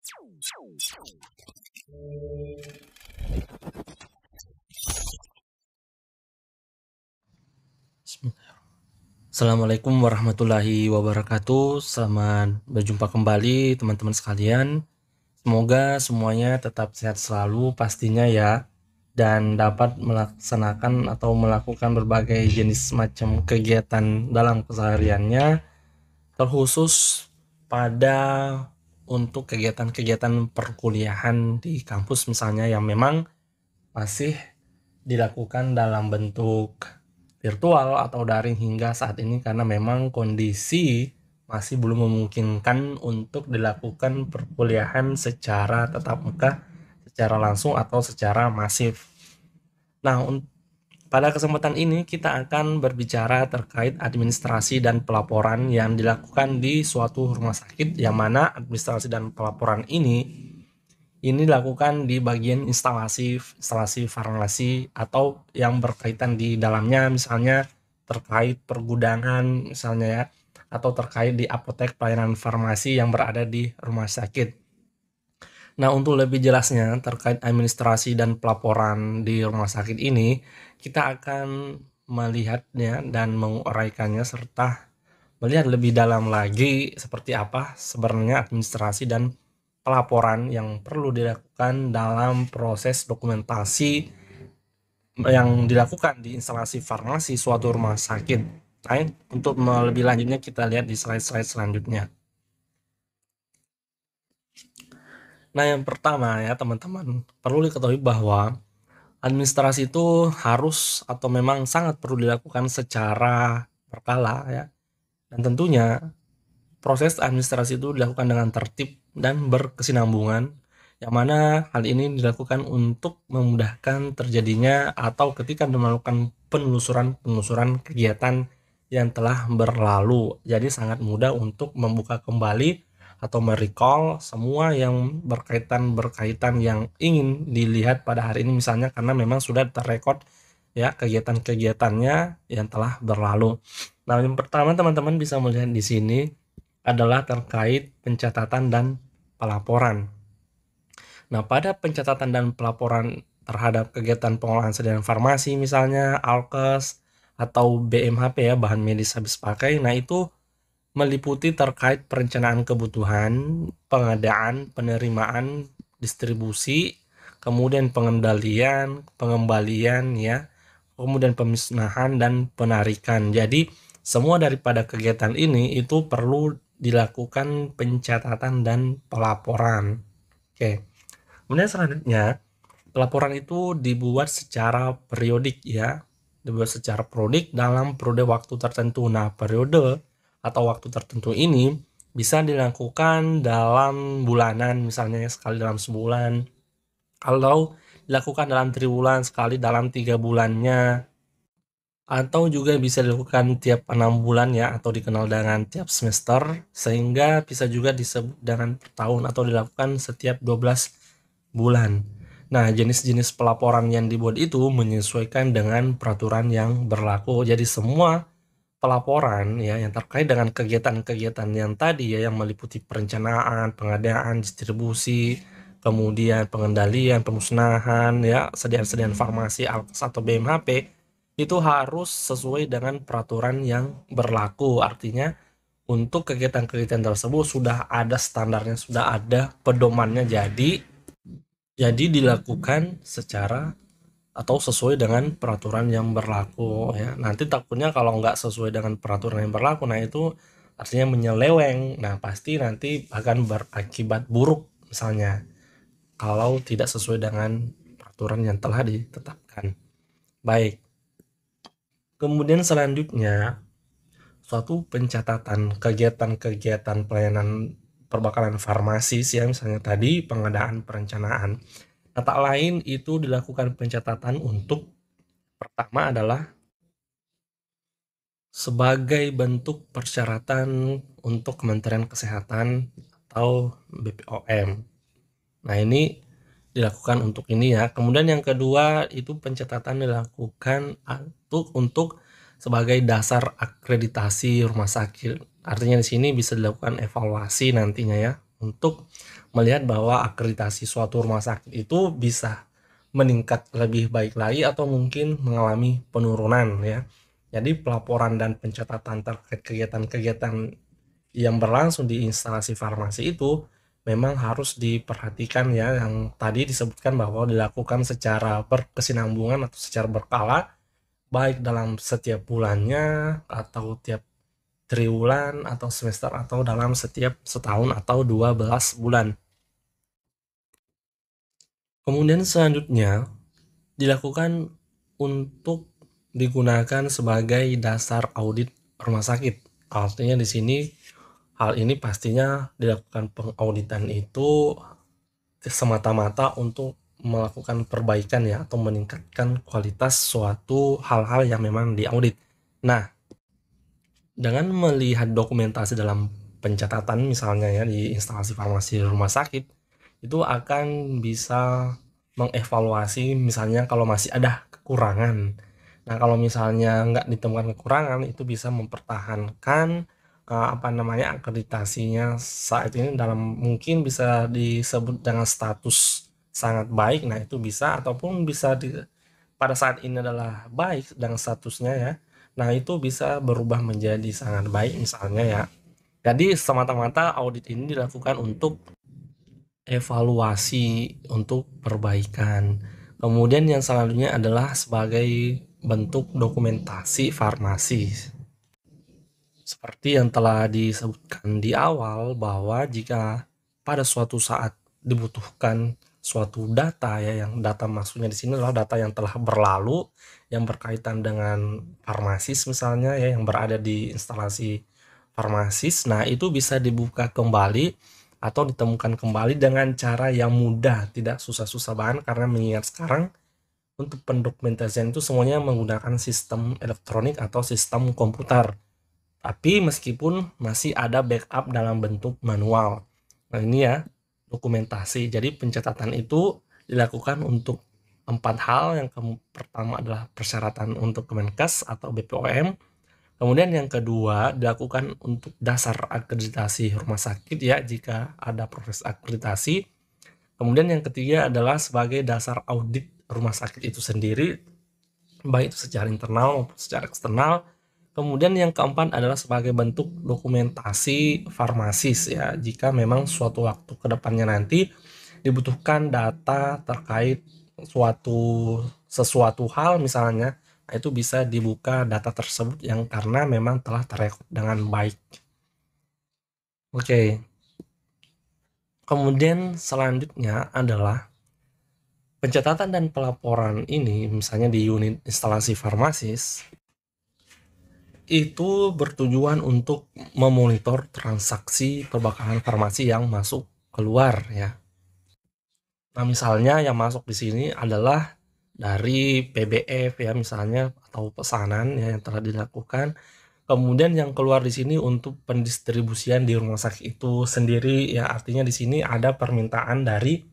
Assalamualaikum warahmatullahi wabarakatuh. Selamat berjumpa kembali teman-teman sekalian. Semoga semuanya tetap sehat selalu pastinya ya, dan dapat melaksanakan atau melakukan berbagai jenis macam kegiatan dalam kesehariannya, terkhusus pada untuk kegiatan-kegiatan perkuliahan di kampus misalnya yang memang masih dilakukan dalam bentuk virtual atau daring hingga saat ini, karena memang kondisi masih belum memungkinkan untuk dilakukan perkuliahan secara tatap muka, secara langsung atau secara masif. Nah, pada kesempatan ini kita akan berbicara terkait administrasi dan pelaporan yang dilakukan di suatu rumah sakit, yang mana administrasi dan pelaporan ini dilakukan di bagian instalasi farmasi atau yang berkaitan di dalamnya, misalnya terkait pergudangan misalnya ya, atau terkait di apotek pelayanan farmasi yang berada di rumah sakit. Nah, untuk lebih jelasnya terkait administrasi dan pelaporan di rumah sakit ini, kita akan melihatnya dan menguraikannya serta melihat lebih dalam lagi seperti apa sebenarnya administrasi dan pelaporan yang perlu dilakukan dalam proses dokumentasi yang dilakukan di instalasi farmasi suatu rumah sakit. Nah, untuk lebih lanjutnya kita lihat di slide-slide selanjutnya. Nah, yang pertama ya teman-teman, perlu diketahui bahwa administrasi itu harus atau memang sangat perlu dilakukan secara berkala ya. Dan tentunya proses administrasi itu dilakukan dengan tertib dan berkesinambungan, yang mana hal ini dilakukan untuk memudahkan terjadinya atau ketika melakukan penelusuran kegiatan yang telah berlalu. Jadi sangat mudah untuk membuka kembali atau merecall semua yang berkaitan yang ingin dilihat pada hari ini misalnya, karena memang sudah terrekod ya kegiatan-kegiatannya yang telah berlalu. Nah, yang pertama teman-teman bisa melihat di sini adalah terkait pencatatan dan pelaporan. Nah, pada pencatatan dan pelaporan terhadap kegiatan pengolahan sediaan farmasi misalnya Alkes atau BMHP ya, bahan medis habis pakai. Nah, itu meliputi terkait perencanaan kebutuhan, pengadaan, penerimaan, distribusi, kemudian pengendalian, pengembalian ya, kemudian pemusnahan dan penarikan. Jadi semua daripada kegiatan ini itu perlu dilakukan pencatatan dan pelaporan. Oke. Kemudian selanjutnya, pelaporan itu dibuat secara periodik ya. Dibuat secara periodik dalam periode waktu tertentu. Nah, periode atau waktu tertentu ini bisa dilakukan dalam bulanan, misalnya sekali dalam sebulan. Kalau dilakukan dalam triwulan, sekali dalam 3 bulannya, atau juga bisa dilakukan tiap 6 bulan ya, atau dikenal dengan tiap semester, sehingga bisa juga disebut dengan per tahun atau dilakukan setiap 12 bulan. Nah, jenis-jenis pelaporan yang dibuat itu menyesuaikan dengan peraturan yang berlaku. Jadi semua pelaporan ya yang terkait dengan kegiatan-kegiatan yang tadi ya, yang meliputi perencanaan, pengadaan, distribusi, kemudian pengendalian, pemusnahan ya, sediaan farmasi Alkes atau BMHP, itu harus sesuai dengan peraturan yang berlaku. Artinya untuk kegiatan-kegiatan tersebut sudah ada standarnya, sudah ada pedomannya, jadi dilakukan secara atau sesuai dengan peraturan yang berlaku ya. Nanti takutnya kalau nggak sesuai dengan peraturan yang berlaku, nah itu artinya menyeleweng. Nah, pasti nanti akan berakibat buruk misalnya kalau tidak sesuai dengan peraturan yang telah ditetapkan. Baik. Kemudian selanjutnya, suatu pencatatan kegiatan-kegiatan pelayanan perbakalan farmasi ya, misalnya tadi pengadaan perencanaan. Nah, tak lain itu dilakukan pencatatan untuk pertama adalah sebagai bentuk persyaratan untuk Kementerian Kesehatan atau BPOM. Nah, ini dilakukan untuk ini ya. Kemudian yang kedua itu pencatatan dilakukan untuk sebagai dasar akreditasi rumah sakit. Artinya di sini bisa dilakukan evaluasi nantinya ya, untuk melihat bahwa akreditasi suatu rumah sakit itu bisa meningkat lebih baik lagi atau mungkin mengalami penurunan ya. Jadi pelaporan dan pencatatan terkait kegiatan-kegiatan yang berlangsung di instalasi farmasi itu memang harus diperhatikan ya, yang tadi disebutkan bahwa dilakukan secara berkesinambungan atau secara berkala, baik dalam setiap bulannya atau tiap triwulan atau semester atau dalam setiap setahun atau 12 bulan. Kemudian selanjutnya dilakukan untuk digunakan sebagai dasar audit rumah sakit. Artinya di sini hal ini pastinya dilakukan pengauditan itu semata-mata untuk melakukan perbaikan ya atau meningkatkan kualitas suatu hal-hal yang memang diaudit. Nah, dengan melihat dokumentasi dalam pencatatan misalnya ya di instalasi farmasi rumah sakit, itu akan bisa mengevaluasi misalnya kalau masih ada kekurangan. Nah, kalau misalnya nggak ditemukan kekurangan, itu bisa mempertahankan apa namanya akreditasinya saat ini dalam mungkin bisa disebut dengan status sangat baik. Nah, itu bisa ataupun bisa pada saat ini adalah baik dengan statusnya ya. Nah, itu bisa berubah menjadi sangat baik misalnya ya. Jadi semata-mata audit ini dilakukan untuk evaluasi, untuk perbaikan. Kemudian yang selanjutnya adalah sebagai bentuk dokumentasi farmasi. Seperti yang telah disebutkan di awal bahwa jika pada suatu saat dibutuhkan suatu data ya, yang data maksudnya di sini adalah data yang telah berlalu yang berkaitan dengan farmasis misalnya ya, yang berada di instalasi farmasis. Nah, itu bisa dibuka kembali atau ditemukan kembali dengan cara yang mudah, tidak susah-susah banget, karena mengingat sekarang untuk pendokumentasian itu semuanya menggunakan sistem elektronik atau sistem komputer. Tapi meskipun masih ada backup dalam bentuk manual. Nah, ini ya dokumentasi. Jadi pencatatan itu dilakukan untuk 4 hal. Yang pertama adalah persyaratan untuk Kemenkes atau BPOM. Kemudian yang kedua dilakukan untuk dasar akreditasi rumah sakit ya, jika ada proses akreditasi. Kemudian yang ketiga adalah sebagai dasar audit rumah sakit itu sendiri, baik itu secara internal maupun secara eksternal. Kemudian yang keempat adalah sebagai bentuk dokumentasi farmasis ya, jika memang suatu waktu ke depannya nanti dibutuhkan data terkait sesuatu hal misalnya, nah itu bisa dibuka data tersebut yang karena memang telah terekod dengan baik. Oke. Kemudian selanjutnya adalah pencatatan dan pelaporan ini misalnya di unit instalasi farmasis itu bertujuan untuk memonitor transaksi perbakalan farmasi yang masuk keluar ya. Nah, misalnya yang masuk di sini adalah dari PBF ya misalnya, atau pesanan ya yang telah dilakukan. Kemudian yang keluar di sini untuk pendistribusian di rumah sakit itu sendiri ya, artinya di sini ada permintaan dari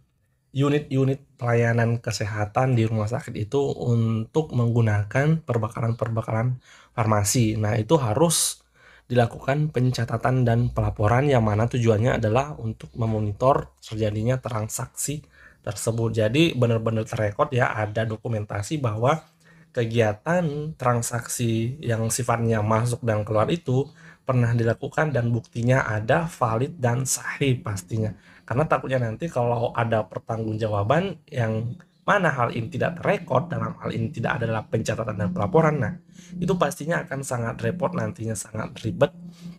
unit-unit pelayanan kesehatan di rumah sakit itu untuk menggunakan perbakalan-perbakalan farmasi. Nah, itu harus dilakukan pencatatan dan pelaporan yang mana tujuannya adalah untuk memonitor terjadinya transaksi tersebut. Jadi benar-benar terrekod ya, ada dokumentasi bahwa kegiatan transaksi yang sifatnya masuk dan keluar itu pernah dilakukan dan buktinya ada, valid dan sahih pastinya. Karena takutnya nanti kalau ada pertanggungjawaban yang mana hal ini tidak terekod, dalam hal ini tidak ada dalam pencatatan dan pelaporan, nah itu pastinya akan sangat repot nantinya, sangat ribet.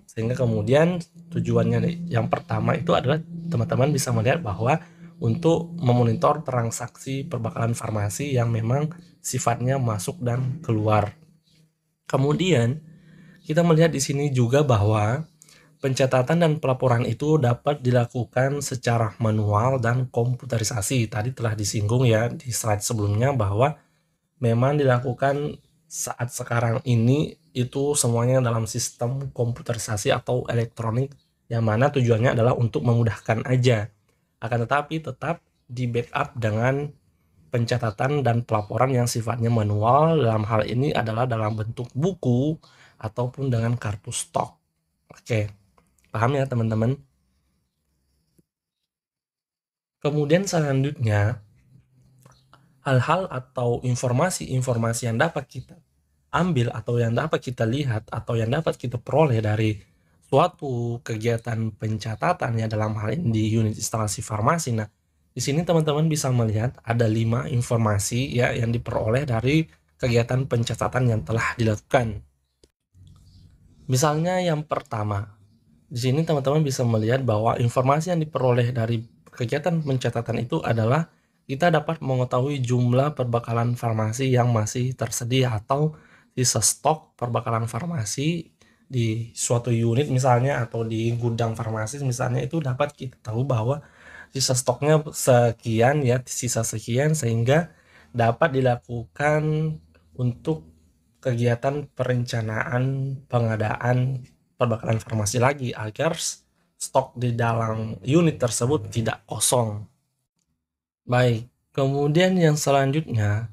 Sehingga kemudian tujuannya yang pertama itu adalah teman-teman bisa melihat bahwa untuk memonitor transaksi perbakalan farmasi yang memang sifatnya masuk dan keluar. Kemudian kita melihat di sini juga bahwa pencatatan dan pelaporan itu dapat dilakukan secara manual dan komputerisasi. Tadi telah disinggung ya di slide sebelumnya bahwa memang dilakukan saat sekarang ini itu semuanya dalam sistem komputerisasi atau elektronik, yang mana tujuannya adalah untuk memudahkan aja. Akan tetapi tetap di backup dengan pencatatan dan pelaporan yang sifatnya manual, dalam hal ini adalah dalam bentuk buku ataupun dengan kartu stok. Oke, paham ya teman-teman? Kemudian selanjutnya, hal-hal atau informasi-informasi yang dapat kita ambil atau yang dapat kita lihat atau yang dapat kita peroleh dari suatu kegiatan pencatatan ya, dalam hal ini di unit instalasi farmasi. Nah, di sini teman-teman bisa melihat ada 5 informasi ya yang diperoleh dari kegiatan pencatatan yang telah dilakukan. Misalnya yang pertama, di sini teman-teman bisa melihat bahwa informasi yang diperoleh dari kegiatan pencatatan itu adalah kita dapat mengetahui jumlah perbekalan farmasi yang masih tersedia atau sisa stok perbekalan farmasi di suatu unit misalnya, atau di gudang farmasi misalnya, itu dapat kita tahu bahwa sisa stoknya sekian ya, sisa sekian, sehingga dapat dilakukan untuk kegiatan perencanaan pengadaan perbekalan farmasi lagi agar stok di dalam unit tersebut tidak kosong. Baik, kemudian yang selanjutnya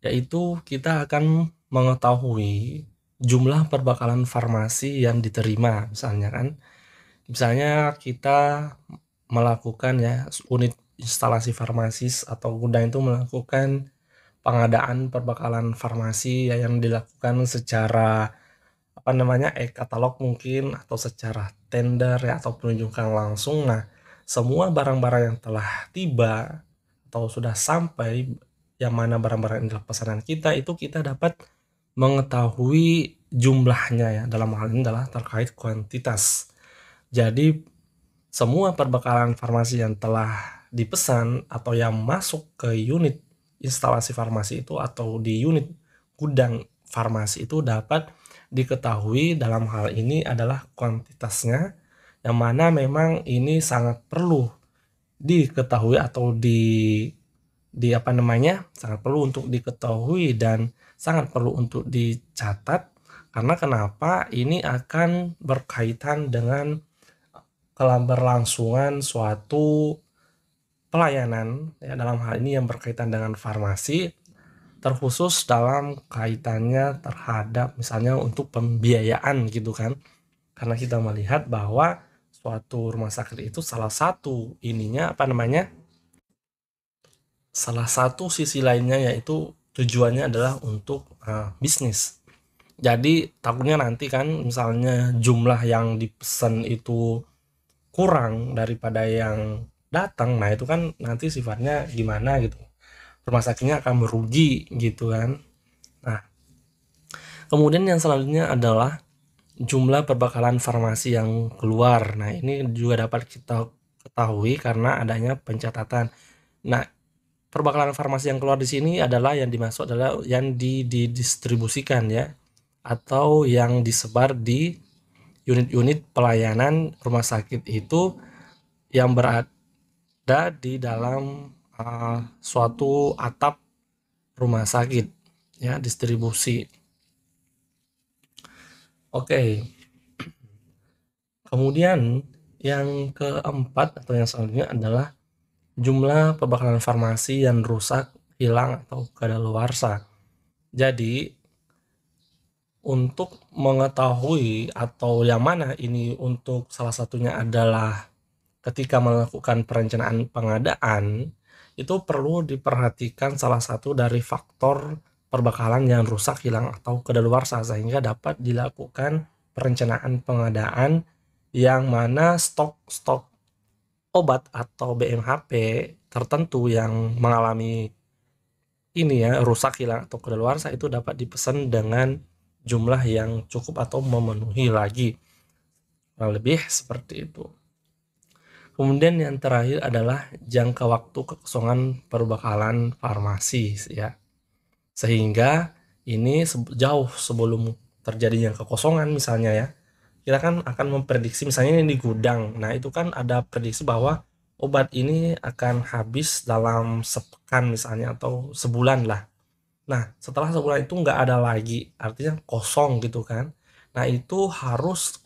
yaitu kita akan mengetahui jumlah perbekalan farmasi yang diterima, misalnya kan. Misalnya kita melakukan ya, unit instalasi farmasis atau gudang itu melakukan pengadaan perbekalan farmasi ya, yang dilakukan secara e-katalog mungkin, atau secara tender ya, atau penunjukan langsung. Nah, semua barang-barang yang telah tiba atau sudah sampai, yang mana barang-barang adalah pesanan kita, itu kita dapat mengetahui jumlahnya ya, dalam hal ini adalah terkait kuantitas. Jadi semua perbekalan farmasi yang telah dipesan atau yang masuk ke unit instalasi farmasi itu atau di unit gudang farmasi itu dapat diketahui dalam hal ini adalah kuantitasnya, yang mana memang ini sangat perlu diketahui atau sangat perlu untuk diketahui dan sangat perlu untuk dicatat. Karena kenapa? Ini akan berkaitan dengan keberlangsungan suatu pelayanan ya, dalam hal ini yang berkaitan dengan farmasi, terkhusus dalam kaitannya terhadap misalnya untuk pembiayaan gitu kan. Karena kita melihat bahwa suatu rumah sakit itu salah satu salah satu sisi lainnya yaitu tujuannya adalah untuk bisnis. Jadi takutnya nanti kan misalnya jumlah yang dipesan itu kurang daripada yang datang, nah itu kan nanti sifatnya gimana gitu, rumah sakitnya akan merugi gitu kan. Nah, kemudian yang selanjutnya adalah jumlah perbekalan farmasi yang keluar. Nah, ini juga dapat kita ketahui karena adanya pencatatan. Nah, perbekalan farmasi yang keluar di sini adalah yang dimaksud adalah yang didistribusikan ya, atau yang disebar di unit-unit pelayanan rumah sakit itu yang berada di dalam suatu atap rumah sakit ya, distribusi. Oke. Kemudian yang keempat atau yang selanjutnya adalah jumlah perbekalan farmasi yang rusak, hilang, atau kadaluarsa. Jadi untuk mengetahui atau yang mana ini, untuk salah satunya adalah ketika melakukan perencanaan pengadaan, itu perlu diperhatikan salah satu dari faktor perbekalan yang rusak, hilang, atau kadaluarsa, sehingga dapat dilakukan perencanaan pengadaan yang mana stok obat atau BMHP tertentu yang mengalami ini ya, rusak, hilang, atau kadaluarsa, itu dapat dipesan dengan jumlah yang cukup atau memenuhi lagi, kurang lebih seperti itu. Kemudian yang terakhir adalah jangka waktu kekosongan perbekalan farmasi ya, sehingga ini jauh sebelum terjadinya kekosongan misalnya ya, kita kan akan memprediksi misalnya ini di gudang. Nah, itu kan ada prediksi bahwa obat ini akan habis dalam sepekan misalnya, atau sebulan lah. Nah, setelah sebulan itu nggak ada lagi, artinya kosong gitu kan. Nah, itu harus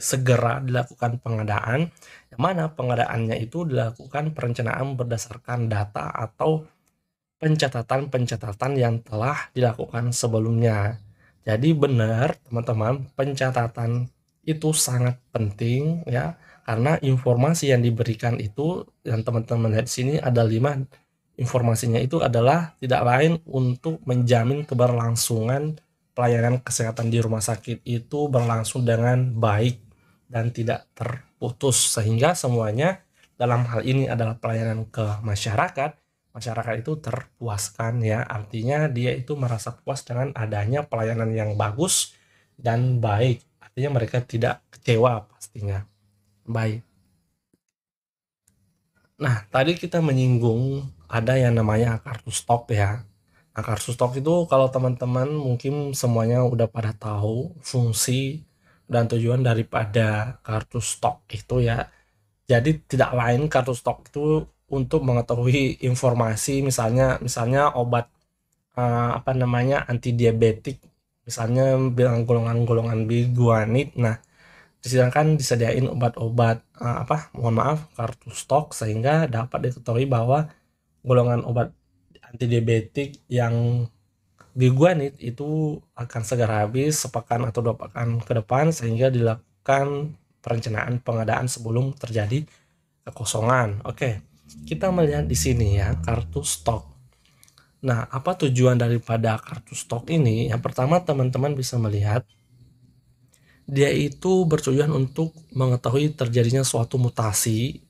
segera dilakukan pengadaan, yang mana pengadaannya itu dilakukan perencanaan berdasarkan data atau pencatatan-pencatatan yang telah dilakukan sebelumnya. Jadi benar teman-teman, pencatatan itu sangat penting ya, Karena informasi yang diberikan itu, yang teman-teman lihat di sini ada 5, informasinya itu adalah tidak lain untuk menjamin keberlangsungan pelayanan kesehatan di rumah sakit itu berlangsung dengan baik dan tidak terputus, sehingga semuanya dalam hal ini adalah pelayanan ke masyarakat itu terpuaskan ya. Artinya dia itu merasa puas dengan adanya pelayanan yang bagus dan baik. Artinya mereka tidak kecewa pastinya. Baik. Nah, tadi kita menyinggung ada yang namanya kartu stok ya. Nah, kartu stok itu kalau teman-teman mungkin semuanya udah pada tahu fungsi dan tujuan daripada kartu stok itu ya. Jadi tidak lain kartu stok itu untuk mengetahui informasi misalnya obat apa namanya anti diabetik, misalnya bilang golongan-golongan biguanid. Nah, sedangkan disediain obat-obat kartu stok sehingga dapat diketahui bahwa golongan obat anti diabetik yang biguanid itu akan segera habis sepekan atau 2 pekan ke depan, sehingga dilakukan perencanaan pengadaan sebelum terjadi kekosongan. Oke, kita melihat di sini ya kartu stok. Nah, apa tujuan daripada kartu stok ini? Yang pertama, teman-teman bisa melihat dia itu bertujuan untuk mengetahui terjadinya suatu mutasi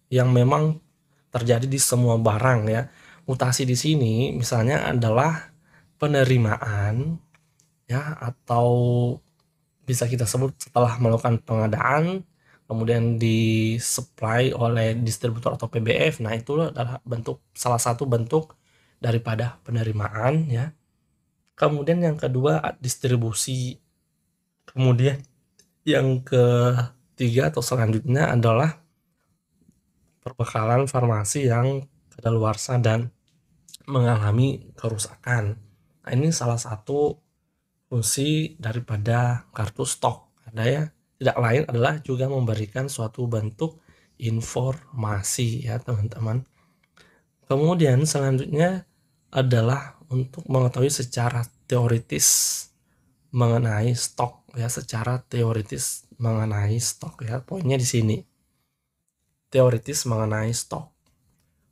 yang memang terjadi di semua barang ya. Mutasi di sini misalnya adalah penerimaan ya, atau bisa kita sebut setelah melakukan pengadaan kemudian disuplai oleh distributor atau PBF. Nah, itu adalah salah satu bentuk daripada penerimaan ya. Kemudian yang kedua distribusi. Kemudian yang ketiga atau selanjutnya adalah perbekalan farmasi yang kadaluarsa dan mengalami kerusakan. Nah, ini salah satu fungsi daripada kartu stok. Ada ya, tidak lain adalah juga memberikan suatu bentuk informasi ya teman-teman. Kemudian selanjutnya adalah untuk mengetahui secara teoritis mengenai stok ya, poinnya di sini teoritis mengenai stok.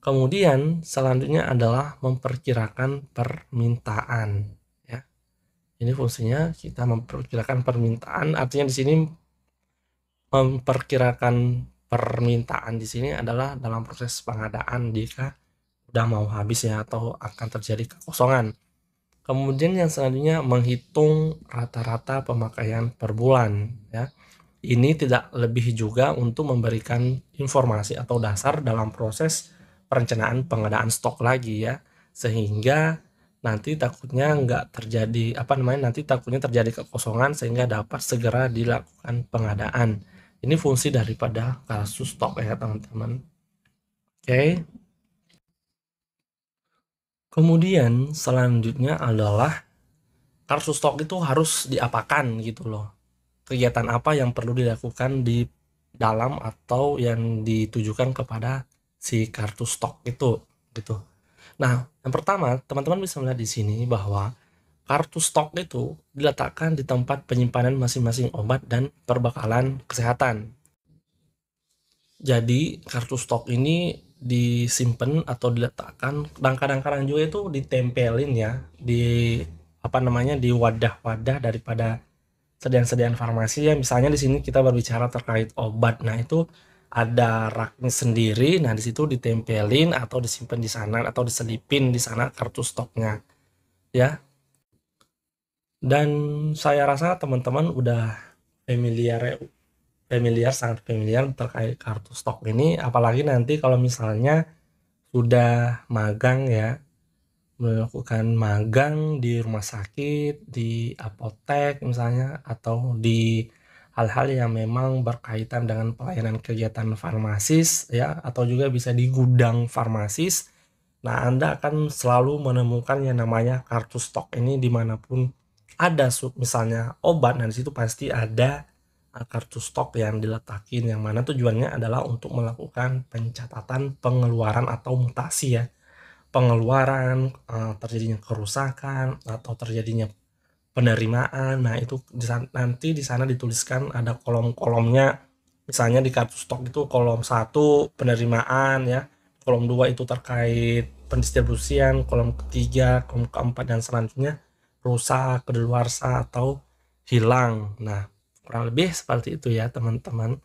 Kemudian selanjutnya adalah memperkirakan permintaan ya. Ini fungsinya kita memperkirakan permintaan, artinya di sini memperkirakan permintaan di sini adalah dalam proses pengadaan jika udah mau habis ya atau akan terjadi kekosongan. Kemudian yang selanjutnya menghitung rata-rata pemakaian per bulan ya. Ini tidak lebih juga untuk memberikan informasi atau dasar dalam proses perencanaan pengadaan stok lagi ya. Sehingga nanti takutnya terjadi kekosongan sehingga dapat segera dilakukan pengadaan. Ini fungsi daripada kasus stok ya teman-teman. Oke. Kemudian selanjutnya adalah kartu stok itu harus diapakan gitu loh. Kegiatan apa yang perlu dilakukan di dalam atau yang ditujukan kepada si kartu stok itu gitu. Nah, yang pertama teman-teman bisa melihat di sini bahwa kartu stok itu diletakkan di tempat penyimpanan masing-masing obat dan perbekalan kesehatan. Jadi kartu stok ini disimpan atau diletakkan dan kadang-kadang juga itu ditempelin ya di di wadah-wadah daripada sediaan-sediaan farmasi ya. Misalnya di sini kita berbicara terkait obat. Nah, itu ada raknya sendiri. Nah, di situ ditempelin atau disimpan di sana atau diselipin di sana kartu stoknya ya. Dan saya rasa teman-teman udah sangat familiar terkait kartu stok ini, apalagi nanti kalau misalnya sudah magang ya, melakukan magang di rumah sakit, di apotek misalnya, atau di hal-hal yang memang berkaitan dengan pelayanan kegiatan farmasis ya, atau juga bisa di gudang farmasis. Nah, Anda akan selalu menemukan yang namanya kartu stok ini dimanapun ada misalnya obat. Nah, di situ pasti ada kartu stok yang diletakin, yang mana tujuannya adalah untuk melakukan pencatatan pengeluaran atau mutasi ya. Pengeluaran, terjadinya kerusakan atau terjadinya penerimaan. Nah, itu nanti di sana dituliskan ada kolom-kolomnya Misalnya di kartu stok itu kolom 1 penerimaan ya, kolom 2 itu terkait pendistribusian, kolom ketiga, kolom keempat dan selanjutnya rusak, kedaluarsa atau hilang. Nah, kurang lebih seperti itu ya teman-teman.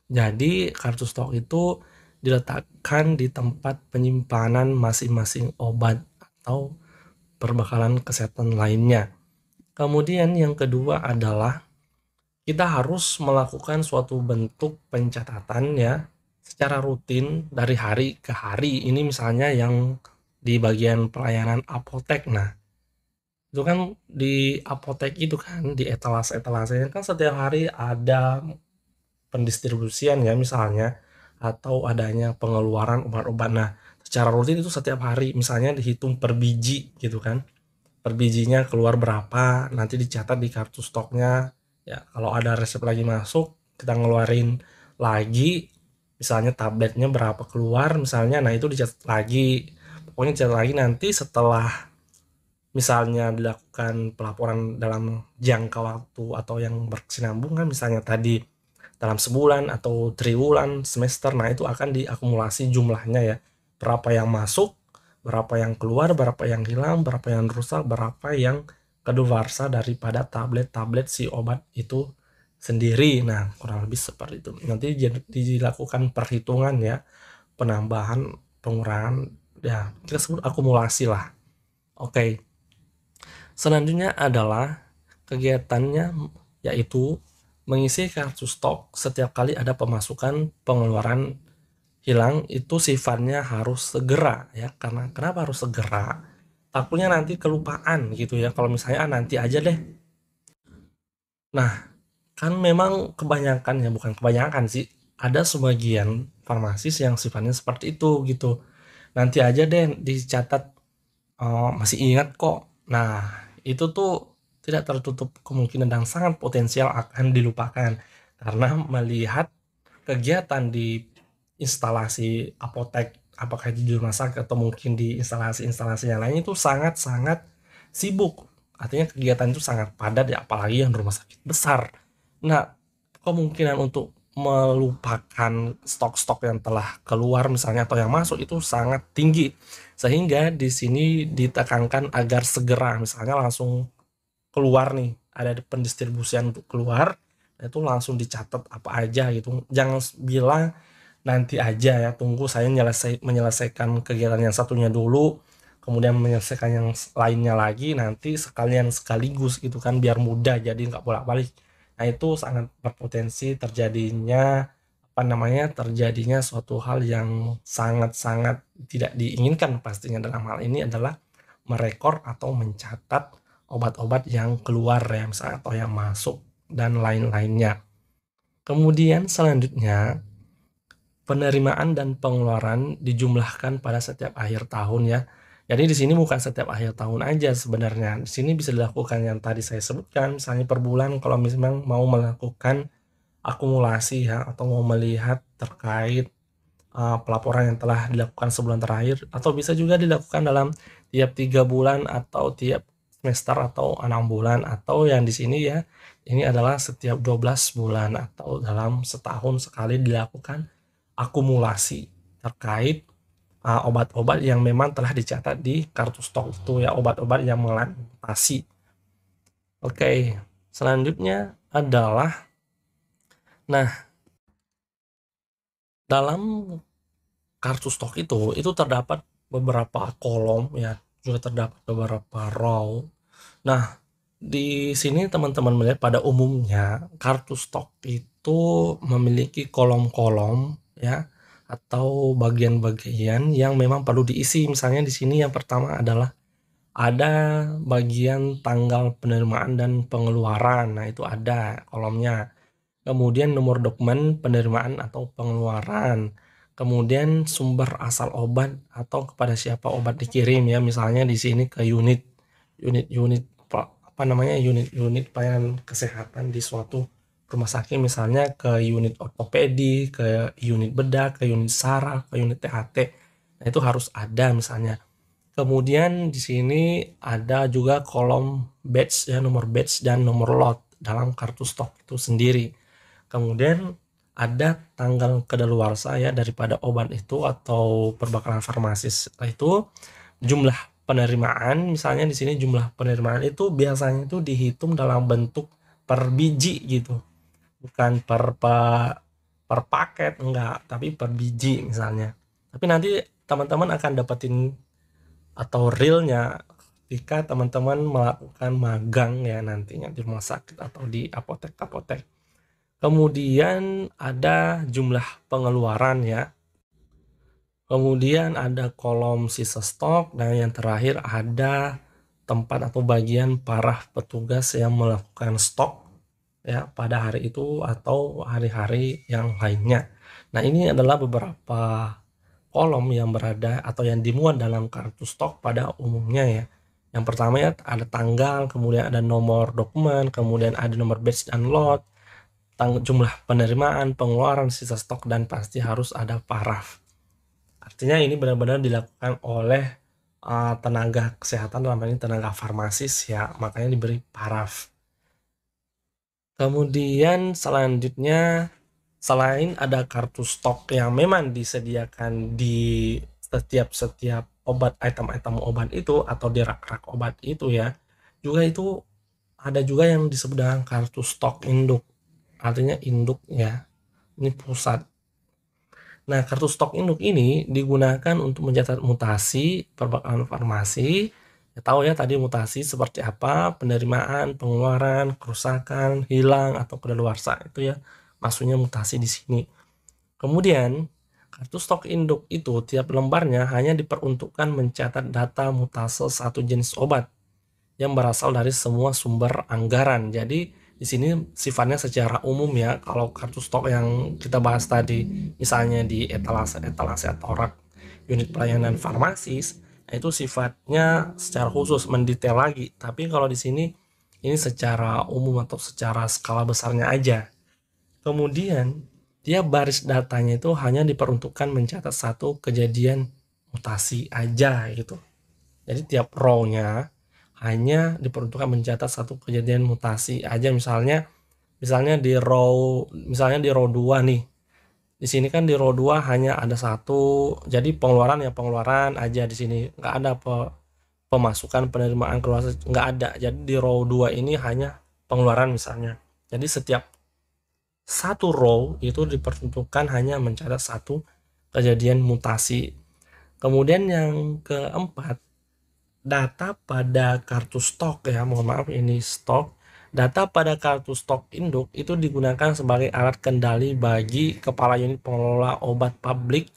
Jadi kartu stok itu diletakkan di tempat penyimpanan masing-masing obat atau perbekalan kesehatan lainnya. Kemudian yang kedua adalah kita harus melakukan suatu bentuk pencatatan ya secara rutin dari hari ke hari. Ini misalnya yang di bagian pelayanan apotek. Nah, itu kan di apotek itu kan di etalase-etalasenya kan setiap hari ada pendistribusian ya misalnya atau adanya pengeluaran obat-obat. Nah, secara rutin itu setiap hari misalnya dihitung per biji gitu kan. Per bijinya keluar berapa, nanti dicatat di kartu stoknya. Ya, kalau ada resep lagi masuk, kita ngeluarin lagi, misalnya tabletnya berapa keluar, misalnya, nah itu dicatat lagi. Pokoknya dicatat lagi nanti setelah misalnya dilakukan pelaporan dalam jangka waktu atau yang berkesinambungan, misalnya tadi dalam sebulan atau triwulan, semester, nah itu akan diakumulasi jumlahnya ya. Berapa yang masuk, berapa yang keluar, berapa yang hilang, berapa yang rusak, berapa yang kedaluarsa daripada tablet-tablet si obat itu sendiri. Nah, kurang lebih seperti itu. Nanti dilakukan perhitungan ya, penambahan, pengurangan, ya kita sebut akumulasi lah. Oke. Selanjutnya adalah kegiatannya yaitu mengisi kartu stok setiap kali ada pemasukan pengeluaran hilang itu sifatnya harus segera ya. Karena kenapa harus segera? Takutnya nanti kelupaan gitu ya. Kalau misalnya nanti aja deh. Nah, kan memang kebanyakan ya, bukan kebanyakan sih. Ada sebagian farmasis yang sifatnya seperti itu gitu. Nanti aja deh dicatat, masih ingat kok. Nah, itu tuh tidak tertutup kemungkinan dan sangat potensial akan dilupakan karena melihat kegiatan di instalasi apotek, apakah di rumah sakit atau mungkin di instalasi-instalasi yang lain itu sangat-sangat sibuk. Artinya kegiatan itu sangat padat ya, apalagi yang rumah sakit besar. Nah, kemungkinan untuk melupakan stok-stok yang telah keluar misalnya atau yang masuk itu sangat tinggi. Sehingga di sini ditekankan agar segera misalnya langsung keluar nih, ada pendistribusian untuk keluar, itu langsung dicatat apa aja gitu. Jangan bilang nanti aja ya, tunggu saya menyelesaikan kegiatan yang satunya dulu, kemudian menyelesaikan yang lainnya lagi, nanti sekalian sekaligus gitu kan biar mudah jadi nggak bolak-balik. Nah, itu sangat berpotensi terjadinya suatu hal yang sangat-sangat tidak diinginkan pastinya. Dalam hal ini adalah merekor atau mencatat obat-obat yang keluar ya misalnya atau yang masuk dan lain-lainnya. Kemudian selanjutnya penerimaan dan pengeluaran dijumlahkan pada setiap akhir tahun ya. Jadi di sini bukan setiap akhir tahun aja sebenarnya. Di sini bisa dilakukan yang tadi saya sebutkan, misalnya per bulan kalau memang mau melakukan akumulasi ya atau mau melihat terkait pelaporan yang telah dilakukan sebulan terakhir, atau bisa juga dilakukan dalam tiap 3 bulan atau tiap semester atau 6 bulan, atau yang di sini ya ini adalah setiap 12 bulan atau dalam setahun sekali dilakukan akumulasi terkait obat-obat yang memang telah dicatat di kartu stok itu ya, obat-obat yang mengandung mutasi. Oke, selanjutnya adalah dalam kartu stok itu terdapat beberapa kolom ya, juga terdapat beberapa row. Nah, di sini teman-teman melihat pada umumnya kartu stok itu memiliki kolom-kolom ya atau bagian-bagian yang memang perlu diisi. Misalnya di sini yang pertama adalah ada bagian tanggal penerimaan dan pengeluaran. Nah, itu ada kolomnya. Kemudian nomor dokumen penerimaan atau pengeluaran. Kemudian sumber asal obat atau kepada siapa obat dikirim ya. Misalnya di sini ke unit-unit unit pelayanan kesehatan di suatu rumah sakit, misalnya ke unit ortopedi, ke unit bedah, ke unit saraf, ke unit THT. Nah, itu harus ada misalnya. Kemudian di sini ada juga kolom batch ya, nomor batch dan nomor lot dalam kartu stok itu sendiri. Kemudian ada tanggal kadaluarsa ya daripada obat itu atau perbekalan farmasis itu, jumlah penerimaan misalnya di sini jumlah penerimaan itu biasanya itu dihitung dalam bentuk per biji gitu, bukan per paket enggak, tapi per biji misalnya. Tapi nanti teman-teman akan dapetin atau realnya ketika teman-teman melakukan magang ya nantinya di rumah sakit atau di apotek-apotek. Kemudian ada jumlah pengeluaran ya. Kemudian ada kolom sisa stok dan yang terakhir ada tempat atau bagian para petugas yang melakukan stok ya pada hari itu atau hari-hari yang lainnya. Nah, ini adalah beberapa kolom yang berada atau yang dimuat dalam kartu stok pada umumnya ya. Yang pertama ya ada tanggal, kemudian ada nomor dokumen, kemudian ada nomor batch dan lot, jumlah penerimaan, pengeluaran, sisa stok, dan pasti harus ada paraf. Artinya ini benar-benar dilakukan oleh tenaga kesehatan, dalam hal ini tenaga farmasis ya, makanya diberi paraf. Kemudian selanjutnya, selain ada kartu stok yang memang disediakan di setiap obat, item-item obat itu atau di rak-rak obat itu ya, juga itu ada juga yang disebut dengan kartu stok induk. Artinya induk ya, ini pusat. Nah, kartu stok induk ini digunakan untuk mencatat mutasi perbekalan farmasi. Ya, tahu ya tadi mutasi seperti apa, penerimaan, pengeluaran, kerusakan, hilang atau kadaluarsa itu ya, maksudnya mutasi di sini. Kemudian kartu stok induk itu tiap lembarnya hanya diperuntukkan mencatat data mutase satu jenis obat yang berasal dari semua sumber anggaran. Jadi di sini sifatnya secara umum ya. Kalau kartu stok yang kita bahas tadi, misalnya di etalase atau rak unit pelayanan farmasis, itu sifatnya secara khusus mendetail lagi. Tapi kalau di sini ini secara umum atau secara skala besarnya aja. Kemudian tiap baris datanya itu hanya diperuntukkan mencatat satu kejadian mutasi aja gitu. Jadi tiap row-nya hanya diperuntukkan mencatat satu kejadian mutasi aja, misalnya di row 2 nih. Di sini kan di row 2 hanya ada satu, jadi pengeluaran ya pengeluaran aja di sini. Nggak ada pemasukan, penerimaan, keluar nggak ada. Jadi di row 2 ini hanya pengeluaran misalnya. Jadi setiap satu row itu diperuntukkan hanya mencatat satu kejadian mutasi. Kemudian yang keempat, data pada kartu stok ya, mohon maaf ini stok. Data pada kartu stok induk itu digunakan sebagai alat kendali bagi kepala unit pengelola obat publik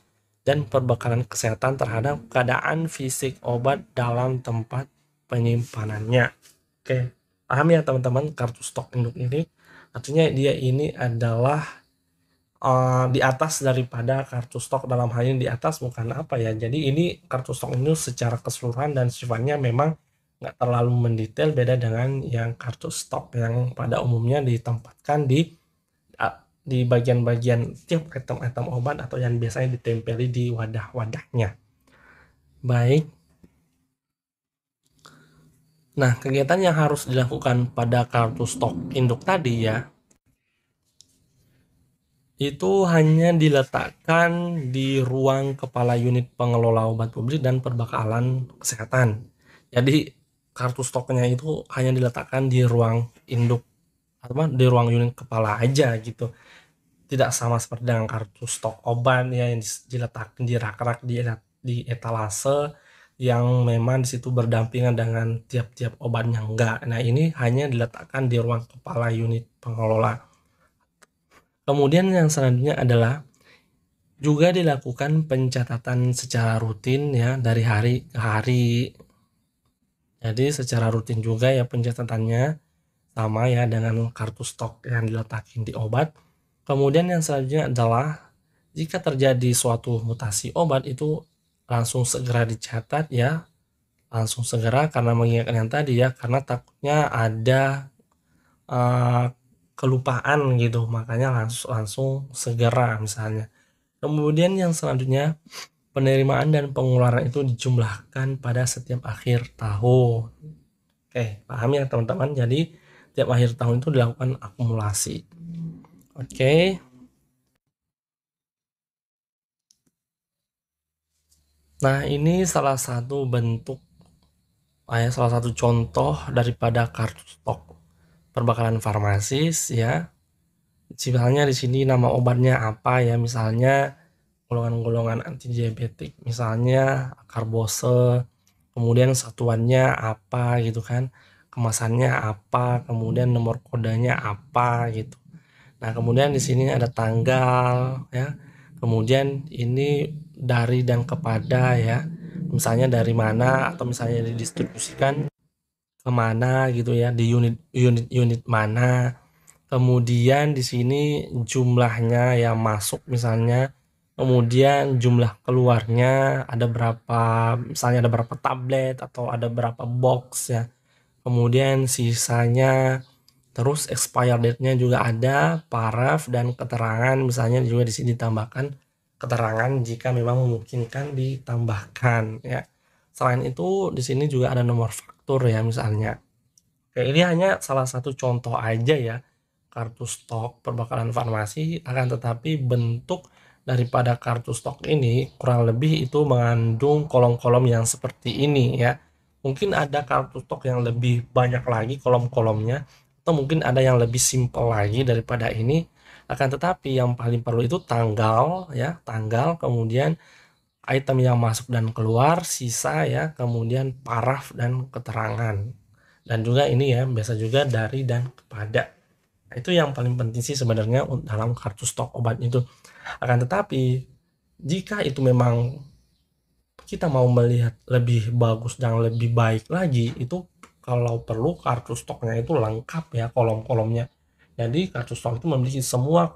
dan perbekalan kesehatan terhadap keadaan fisik obat dalam tempat penyimpanannya. Oke, paham ya teman-teman kartu stok induk ini? Artinya dia ini adalah di atas daripada kartu stok, dalam hal ini di atas bukan apa ya, jadi ini kartu stok ini secara keseluruhan dan sifatnya memang nggak terlalu mendetail, beda dengan yang kartu stok yang pada umumnya ditempatkan di bagian-bagian tiap item-item obat atau yang biasanya ditempeli di wadah-wadahnya. Baik. Nah, kegiatan yang harus dilakukan pada kartu stok induk tadi ya, itu hanya diletakkan di ruang kepala unit pengelola obat publik dan perbekalan kesehatan. Jadi kartu stoknya itu hanya diletakkan di ruang induk atau di ruang unit kepala aja gitu. Tidak sama seperti dengan kartu stok obat ya yang diletakkan di rak-rak di etalase yang memang di situ berdampingan dengan tiap-tiap obatnya, enggak. Nah, ini hanya diletakkan di ruang kepala unit pengelola. Kemudian yang selanjutnya adalah juga dilakukan pencatatan secara rutin ya dari hari ke hari. Jadi secara rutin juga ya pencatatannya, sama ya dengan kartu stok yang diletakin di obat. Kemudian yang selanjutnya adalah jika terjadi suatu mutasi obat itu langsung segera dicatat ya. Langsung segera, karena mengingatkan yang tadi ya, karena takutnya ada kelupaan gitu, makanya langsung segera misalnya. Kemudian yang selanjutnya, penerimaan dan pengeluaran itu dijumlahkan pada setiap akhir tahun. Oke, paham ya teman-teman? Jadi tiap akhir tahun itu dilakukan akumulasi. Oke. Nah, ini salah satu bentuk, salah satu contoh daripada kartu stok perbakalan farmasis ya. Misalnya di sini nama obatnya apa ya, misalnya golongan-golongan anti diabetik, misalnya karbose, kemudian satuannya apa gitu kan, kemasannya apa, kemudian nomor kodenya apa gitu. Nah, kemudian di sini ada tanggal ya. Kemudian ini dari dan kepada ya. Misalnya dari mana atau misalnya didistribusikan kemana gitu ya, di unit mana. Kemudian di sini jumlahnya yang masuk misalnya, kemudian jumlah keluarnya ada berapa, misalnya ada berapa tablet atau ada berapa box ya. Kemudian sisanya, terus expire date-nya juga ada, paraf dan keterangan misalnya juga di sini ditambahkan keterangan jika memang memungkinkan ditambahkan ya. Selain itu di sini juga ada nomor faktur ya misalnya. Oke, ini hanya salah satu contoh aja ya kartu stok perbakalan farmasi, akan tetapi bentuk daripada kartu stok ini kurang lebih itu mengandung kolom-kolom yang seperti ini ya. Mungkin ada kartu stok yang lebih banyak lagi kolom-kolomnya, atau mungkin ada yang lebih simpel lagi daripada ini. Akan tetapi yang paling perlu itu tanggal ya, tanggal, kemudian item yang masuk dan keluar, sisa ya, kemudian paraf dan keterangan. Dan juga ini ya, biasa juga dari dan kepada. Nah, itu yang paling penting sih sebenarnya dalam kartu stok obat itu. Akan tetapi jika itu memang kita mau melihat lebih bagus dan lebih baik lagi, itu kalau perlu kartu stoknya itu lengkap ya kolom-kolomnya. Jadi kartu stok itu memiliki semua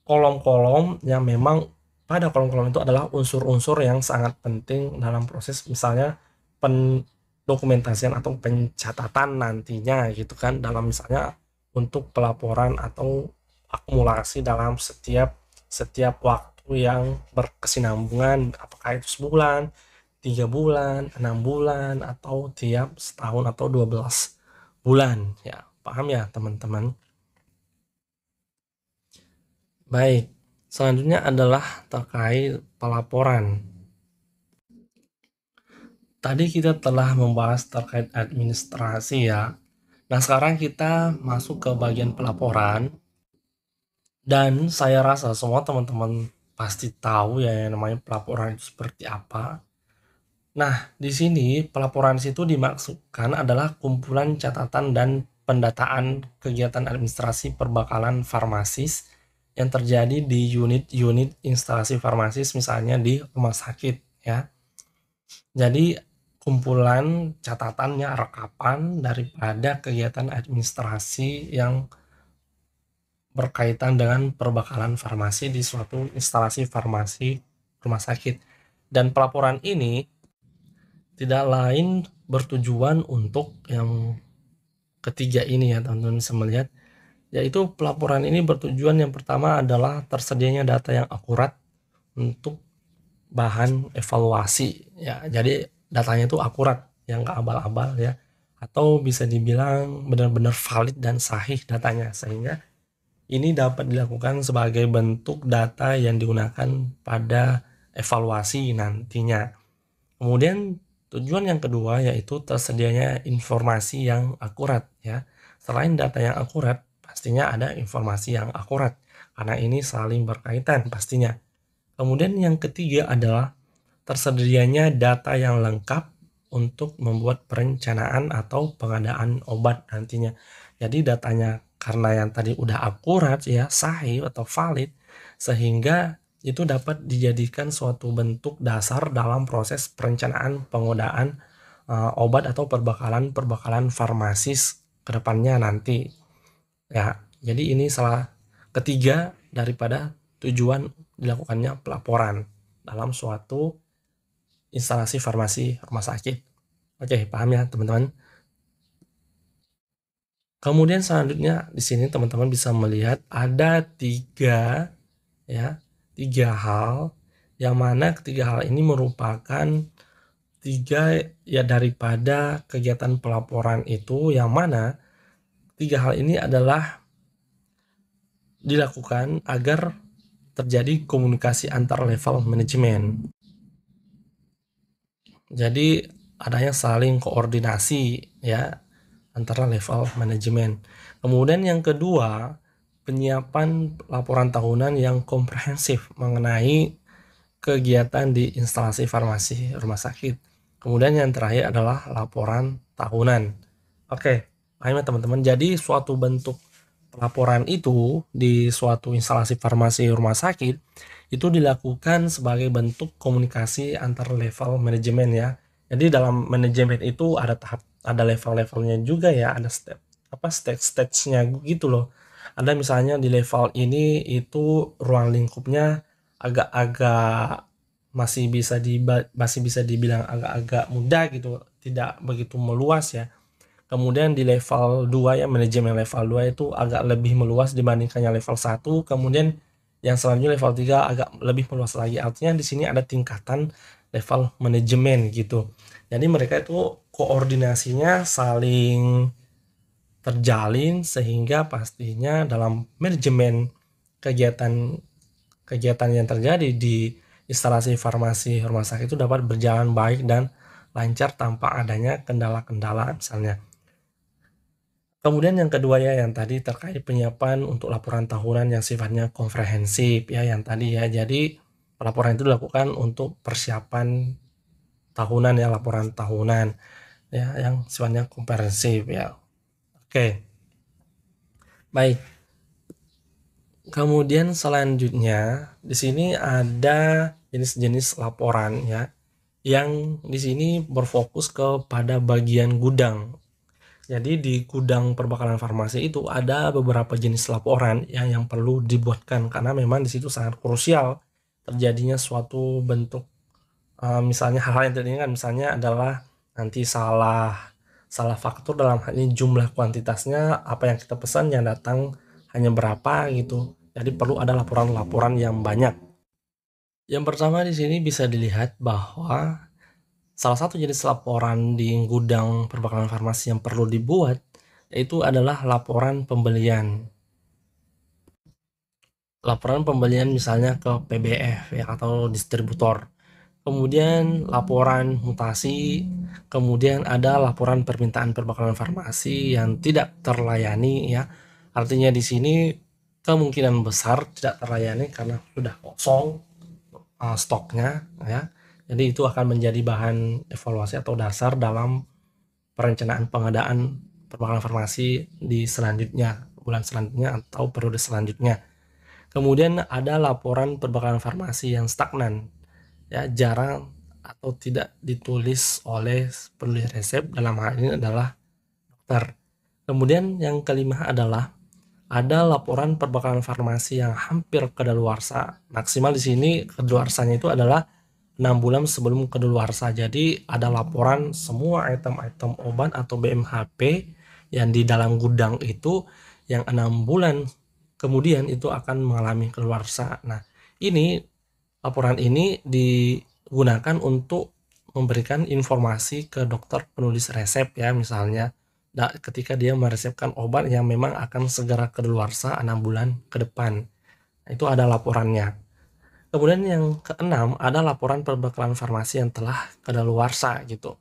kolom-kolom yang memang pada kolom-kolom itu adalah unsur-unsur yang sangat penting dalam proses misalnya pendokumentasian atau pencatatan nantinya gitu kan, dalam misalnya untuk pelaporan atau akumulasi dalam setiap setiap waktu yang berkesinambungan, apakah itu sebulan, 3 bulan, 6 bulan, atau tiap setahun atau 12 bulan ya. Paham ya teman-teman? Baik, selanjutnya adalah terkait pelaporan. Tadi kita telah membahas terkait administrasi ya. Nah, sekarang kita masuk ke bagian pelaporan. Dan saya rasa semua teman-teman pasti tahu ya yang namanya pelaporan itu seperti apa. Nah, di sini pelaporan situ dimaksudkan adalah kumpulan catatan dan pendataan kegiatan administrasi perbakalan farmasis yang terjadi di unit-unit instalasi farmasis, misalnya di rumah sakit ya. Jadi kumpulan catatannya, rekapan daripada kegiatan administrasi yang berkaitan dengan perbakalan farmasi di suatu instalasi farmasi rumah sakit. Dan pelaporan ini tidak lain bertujuan untuk yang ketiga ini ya teman-teman bisa melihat, yaitu pelaporan ini bertujuan yang pertama adalah tersedianya data yang akurat untuk bahan evaluasi ya. Jadi datanya itu akurat, yang nggak abal-abal ya, atau bisa dibilang benar-benar valid dan sahih datanya, sehingga ini dapat dilakukan sebagai bentuk data yang digunakan pada evaluasi nantinya. Kemudian tujuan yang kedua yaitu tersedianya informasi yang akurat ya. Selain data yang akurat, pastinya ada informasi yang akurat karena ini saling berkaitan pastinya. Kemudian yang ketiga adalah tersedianya data yang lengkap untuk membuat perencanaan atau pengadaan obat nantinya. Jadi datanya karena yang tadi udah akurat ya, sahih atau valid, sehingga itu dapat dijadikan suatu bentuk dasar dalam proses perencanaan pengadaan obat atau perbakalan farmasis kedepannya nanti ya. Jadi ini salah ketiga daripada tujuan dilakukannya pelaporan dalam suatu instalasi farmasi rumah sakit. Oke, paham ya teman-teman? Kemudian selanjutnya di sini teman-teman bisa melihat ada tiga ya, tiga hal, yang mana ketiga hal ini merupakan tiga ya daripada kegiatan pelaporan itu, yang mana tiga hal ini adalah dilakukan agar terjadi komunikasi antar level manajemen. Jadi adanya saling koordinasi ya antara level manajemen. Kemudian yang kedua, penyiapan laporan tahunan yang komprehensif mengenai kegiatan di instalasi farmasi rumah sakit. Kemudian yang terakhir adalah laporan tahunan. Oke, paham ya teman-teman. Jadi suatu bentuk pelaporan itu di suatu instalasi farmasi rumah sakit itu dilakukan sebagai bentuk komunikasi antar level manajemen ya. Jadi dalam manajemen itu ada ada level-levelnya juga ya, ada stage-stage-nya gitu loh. Ada misalnya di level ini itu ruang lingkupnya agak-agak masih bisa dibilang agak-agak mudah gitu, tidak begitu meluas ya. Kemudian di level 2 ya, manajemen level 2 itu agak lebih meluas dibandingkan yang level 1. Kemudian yang selanjutnya level 3 agak lebih meluas lagi. Artinya di sini ada tingkatan level manajemen gitu. Jadi mereka itu koordinasinya saling terjalin sehingga pastinya dalam manajemen kegiatan kegiatan yang terjadi di instalasi farmasi rumah sakit itu dapat berjalan baik dan lancar tanpa adanya kendala-kendala misalnya. Kemudian yang kedua ya, yang tadi terkait penyiapan untuk laporan tahunan yang sifatnya komprehensif ya, yang tadi ya. Jadi laporan itu dilakukan untuk persiapan tahunan ya, laporan tahunan ya yang sifatnya komprehensif ya. Oke, baik. Kemudian selanjutnya di sini ada jenis-jenis laporan ya, yang di sini berfokus kepada bagian gudang. Jadi di gudang perbakalan farmasi itu ada beberapa jenis laporan yang perlu dibuatkan karena memang di situ sangat krusial terjadinya suatu bentuk misalnya hal-hal yang terjadi kan misalnya adalah nanti salah faktur dalam hal ini jumlah kuantitasnya apa yang kita pesan yang datang hanya berapa gitu. Jadi perlu ada laporan-laporan yang banyak. Yang pertama di sini bisa dilihat bahwa salah satu jenis laporan di gudang perbakalan farmasi yang perlu dibuat yaitu adalah laporan pembelian. Laporan pembelian misalnya ke PBF ya atau distributor. Kemudian laporan mutasi, kemudian ada laporan permintaan perbakalan farmasi yang tidak terlayani ya. Artinya di sini kemungkinan besar tidak terlayani karena sudah kosong stoknya ya. Jadi itu akan menjadi bahan evaluasi atau dasar dalam perencanaan pengadaan perbakalan farmasi di selanjutnya, bulan selanjutnya atau periode selanjutnya. Kemudian ada laporan perbakalan farmasi yang stagnan, ya jarang atau tidak ditulis oleh penulis resep, dalam hal ini adalah dokter. Kemudian yang kelima adalah ada laporan perbakalan farmasi yang hampir kadaluarsa. Maksimal di sini kadaluarsanya itu adalah 6 bulan sebelum kadaluarsa. Jadi ada laporan semua item-item obat atau BMHP yang di dalam gudang itu yang 6 bulan kemudian itu akan mengalami kadaluarsa. Nah, ini laporan ini digunakan untuk memberikan informasi ke dokter penulis resep ya, misalnya ketika dia meresepkan obat yang memang akan segera kadaluarsa 6 bulan ke depan. Nah, itu ada laporannya. Kemudian yang keenam ada laporan perbekalan farmasi yang telah kadaluarsa gitu.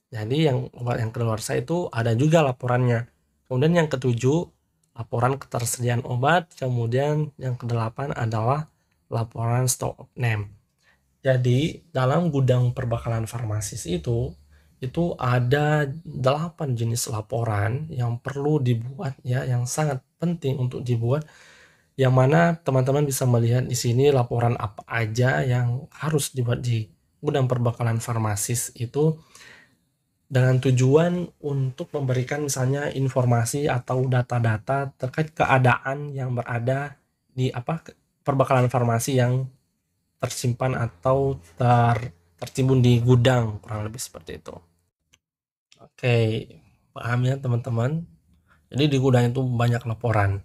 Jadi yang obat yang kadaluarsa itu ada juga laporannya. Kemudian yang ketujuh laporan ketersediaan obat. Kemudian yang kedelapan adalah laporan stock of name. Jadi dalam gudang perbakalan farmasis itu ada 8 jenis laporan yang perlu dibuat ya, yang sangat penting untuk dibuat, yang mana teman-teman bisa melihat di sini laporan apa aja yang harus dibuat di gudang perbakalan farmasis itu dengan tujuan untuk memberikan misalnya informasi atau data-data terkait keadaan yang berada di perbakalan farmasi yang tersimpan atau tertimbun di gudang, kurang lebih seperti itu. Oke, paham ya teman-teman? Jadi di gudang itu banyak laporan.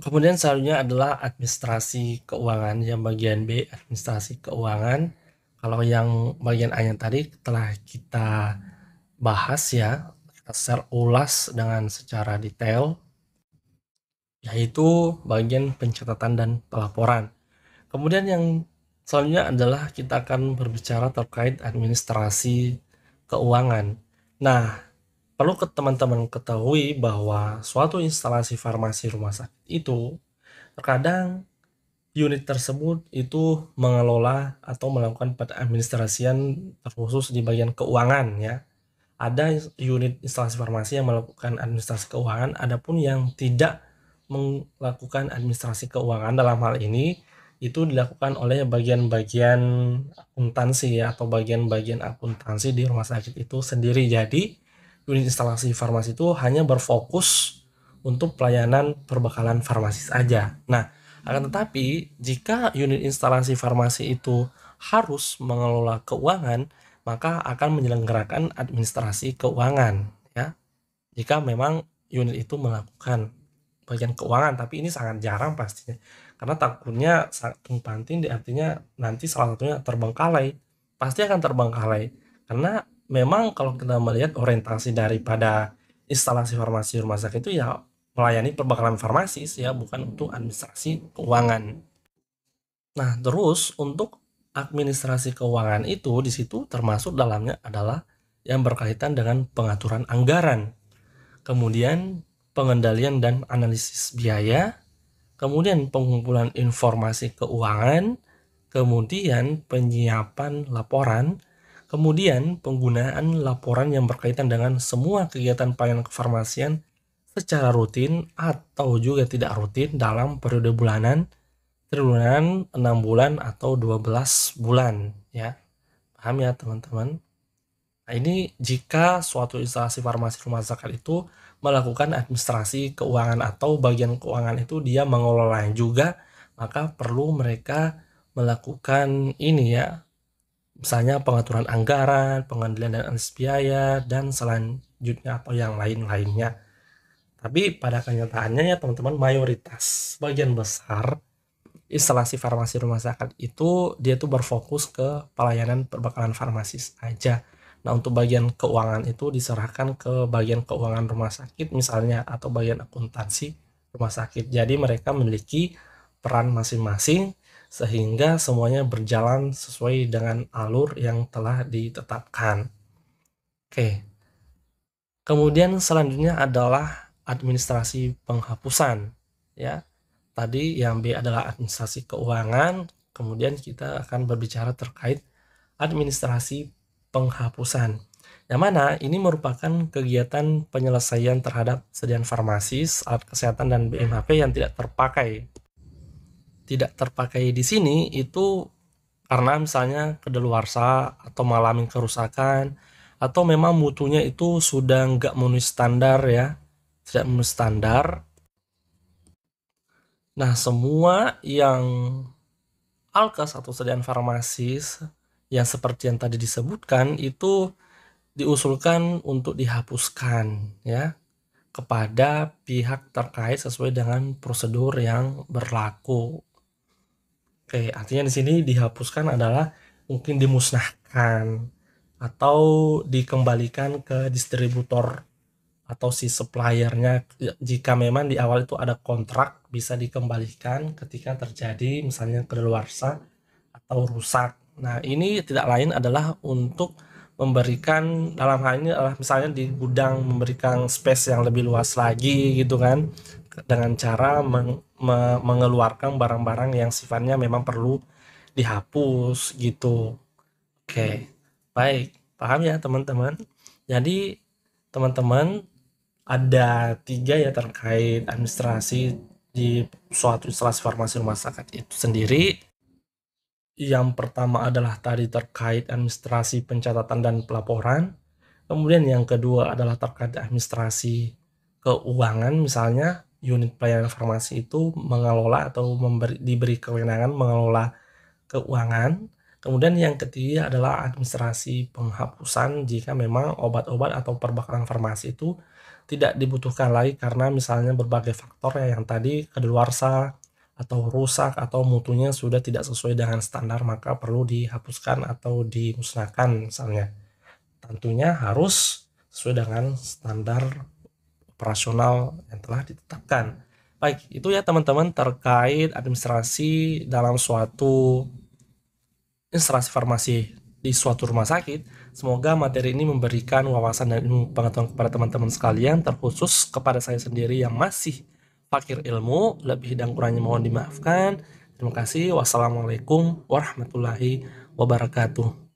Kemudian selanjutnya adalah administrasi keuangan, yang bagian B, administrasi keuangan. Kalau yang bagian A yang tadi telah kita bahas ya, kita share ulas dengan secara detail, yaitu bagian pencatatan dan pelaporan. Kemudian yang Selanjutnya adalah kita akan berbicara terkait administrasi keuangan. Nah, perlu teman-teman ketahui bahwa suatu instalasi farmasi rumah sakit itu terkadang unit tersebut itu mengelola atau melakukan administrasian terkhusus di bagian keuangan ya. Ada unit instalasi farmasi yang melakukan administrasi keuangan, adapun yang tidak melakukan administrasi keuangan dalam hal ini itu dilakukan oleh bagian-bagian akuntansi ya, atau bagian-bagian akuntansi di rumah sakit itu sendiri. Jadi unit instalasi farmasi itu hanya berfokus untuk pelayanan perbekalan farmasi saja. Nah, akan tetapi jika unit instalasi farmasi itu harus mengelola keuangan, maka akan menyelenggarakan administrasi keuangan ya. Jika memang unit itu melakukan bagian keuangan, tapi ini sangat jarang pastinya. Karena takutnya sangat tumpang tindih, artinya nanti salah satunya terbengkalai. Pasti akan terbengkalai. Karena memang kalau kita melihat orientasi daripada instalasi farmasi rumah sakit itu ya melayani perbekalan farmasis ya, bukan untuk administrasi keuangan. Nah, terus untuk administrasi keuangan itu di situ termasuk dalamnya adalah yang berkaitan dengan pengaturan anggaran, kemudian pengendalian dan analisis biaya, kemudian pengumpulan informasi keuangan, kemudian penyiapan laporan, kemudian penggunaan laporan yang berkaitan dengan semua kegiatan pelayanan kefarmasian secara rutin atau juga tidak rutin dalam periode bulanan, triwulan, 6 bulan atau 12 bulan ya. Paham ya teman-teman? Nah, ini jika suatu instalasi farmasi rumah sakit itu melakukan administrasi keuangan atau bagian keuangan itu dia mengelola juga, maka perlu mereka melakukan ini ya, misalnya pengaturan anggaran, pengendalian dan analisis biaya, dan selanjutnya atau yang lain-lainnya. Tapi pada kenyataannya ya teman-teman, mayoritas bagian besar instalasi farmasi rumah sakit itu dia tuh berfokus ke pelayanan perbekalan farmasis aja. Nah, untuk bagian keuangan itu diserahkan ke bagian keuangan rumah sakit misalnya, atau bagian akuntansi rumah sakit. Jadi mereka memiliki peran masing-masing sehingga semuanya berjalan sesuai dengan alur yang telah ditetapkan. Oke. Kemudian selanjutnya adalah administrasi penghapusan ya. Tadi yang B adalah administrasi keuangan, kemudian kita akan berbicara terkait administrasi penghapusan. Yang mana ini merupakan kegiatan penyelesaian terhadap sediaan farmasis, alat kesehatan, dan BMHP yang tidak terpakai. Tidak terpakai di sini itu karena misalnya kedaluarsa atau mengalami kerusakan, atau memang mutunya itu sudah nggak memenuhi standar ya, tidak memenuhi standar. Nah, semua yang alkes atau sediaan farmasis yang seperti yang tadi disebutkan itu diusulkan untuk dihapuskan ya kepada pihak terkait sesuai dengan prosedur yang berlaku. Oke, artinya di sini dihapuskan adalah mungkin dimusnahkan atau dikembalikan ke distributor atau si suppliernya. Jika memang di awal itu ada kontrak, bisa dikembalikan ketika terjadi misalnya kedaluarsa atau rusak. Nah, ini tidak lain adalah untuk memberikan, dalam hal ini adalah misalnya di gudang memberikan space yang lebih luas lagi gitu kan, dengan cara mengeluarkan barang-barang yang sifatnya memang perlu dihapus gitu. Oke, baik, paham ya teman-teman. Jadi teman-teman ada 3 ya terkait administrasi di suatu instalasi farmasi rumah sakit itu sendiri. Yang pertama adalah tadi terkait administrasi pencatatan dan pelaporan. Kemudian yang kedua adalah terkait administrasi keuangan, misalnya unit pelayanan farmasi itu mengelola atau diberi kewenangan mengelola keuangan. Kemudian yang ketiga adalah administrasi penghapusan jika memang obat-obat atau perbekalan farmasi itu tidak dibutuhkan lagi karena misalnya berbagai faktor ya, yang tadi kedaluarsa atau rusak atau mutunya sudah tidak sesuai dengan standar, maka perlu dihapuskan atau dimusnahkan misalnya. Tentunya harus sesuai dengan standar operasional yang telah ditetapkan. Baik, itu ya teman-teman terkait administrasi dalam suatu administrasi farmasi di suatu rumah sakit. Semoga materi ini memberikan wawasan dan ilmu pengetahuan kepada teman-teman sekalian, terkhusus kepada saya sendiri yang masih fakir ilmu. Lebih dan kurangnya mohon dimaafkan. Terima kasih. Wassalamualaikum warahmatullahi wabarakatuh.